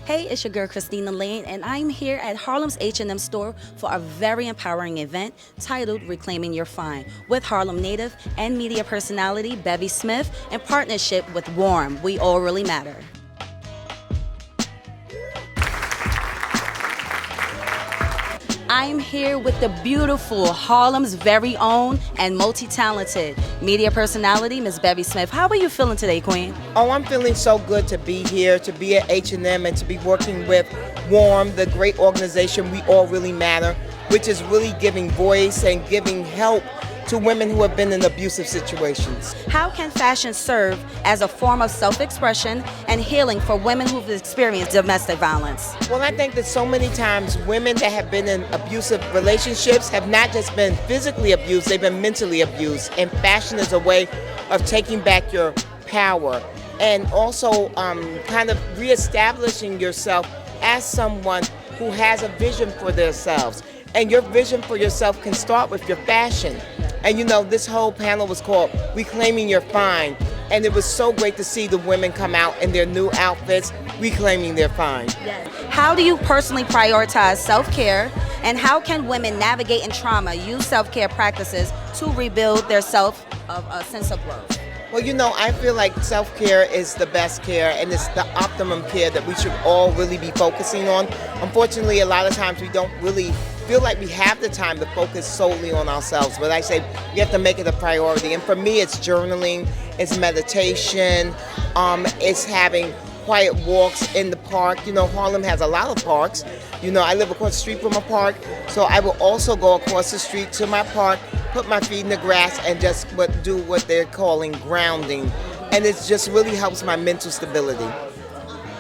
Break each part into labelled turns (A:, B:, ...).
A: Hey, it's your girl Christina Lane, and I'm here at Harlem's H&M store for a very empowering event titled Reclaiming Your Fine with Harlem native and media personality Bevy Smith in partnership with Warm. We all really matter. I'm here with the beautiful Harlem's very own and multi-talented media personality, Miss Bevy Smith. How are you feeling today, Queen?
B: Oh, I'm feeling so good to be here, to be at H&M and to be working with Warm, the great organization We All Really Matter, which is really giving voice and giving help to women who have been in abusive situations.
A: How can fashion serve as a form of self-expression and healing for women who've experienced domestic violence?
B: Well, I think that so many times women that have been in abusive relationships have not just been physically abused, they've been mentally abused. And fashion is a way of taking back your power and also kind of reestablishing yourself as someone who has a vision for themselves. And your vision for yourself can start with your fashion. And you know, this whole panel was called Reclaiming Your Fine. And it was so great to see the women come out in their new outfits, reclaiming their fine.
A: Yes. How do you personally prioritize self-care, and how can women navigate in trauma, use self-care practices to rebuild their sense of growth?
B: Well, you know, I feel like self-care is the best care, and it's the optimum care that we should all really be focusing on. Unfortunately, a lot of times we don't really feel like we have the time to focus solely on ourselves, but I say we have to make it a priority. And for me, it's journaling, it's meditation, it's having quiet walks in the park. You know, Harlem has a lot of parks. You know, I live across the street from a park, so I will also go across the street to my park, put my feet in the grass, and just do what they're calling grounding. And it just really helps my mental stability.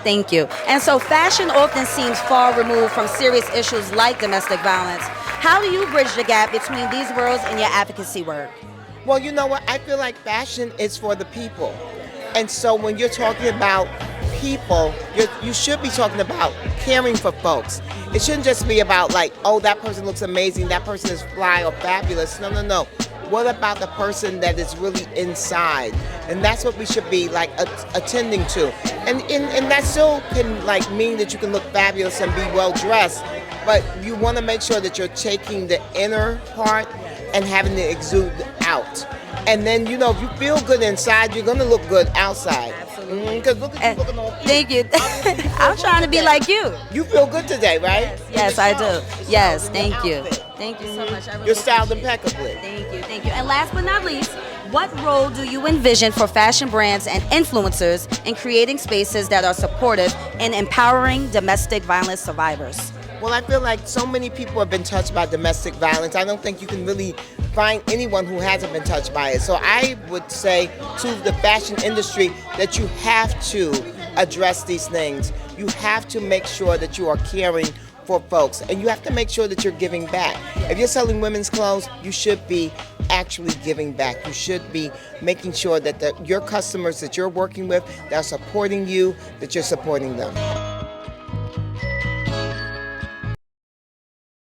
A: Thank you. And so fashion often seems far removed from serious issues like domestic violence. How do you bridge the gap between these worlds in your advocacy work?
B: Well, you know what? I feel like fashion is for the people. And so when you're talking about people, you should be talking about caring for folks. It shouldn't just be about like, oh, that person looks amazing, that person is fly or fabulous. No, no, no. What about the person that is really inside? And that's what we should be like attending to. And that still can like mean that you can look fabulous and be well dressed, but you want to make sure that you're taking the inner part and having it exude out. And then, you know, if you feel good inside, you're going to look good outside. Because look at you looking all cute.
A: Thank you. I'm trying to be like you.
B: You feel good today, right?
A: Yes, I do. Yes, thank you. Thank you so much. I really
B: You're styled
A: appreciate it.
B: impeccably.
A: Thank you, thank you. And last but not least, what role do you envision for fashion brands and influencers in creating spaces that are supportive and empowering domestic violence survivors?
B: Well, I feel like so many people have been touched by domestic violence. I don't think you can really find anyone who hasn't been touched by it. So I would say to the fashion industry that you have to address these things. You have to make sure that you are caring for folks, and you have to make sure that you're giving back. If you're selling women's clothes, you should be actually giving back. You should be making sure that your customers that you're working with, that are supporting you, that you're supporting them.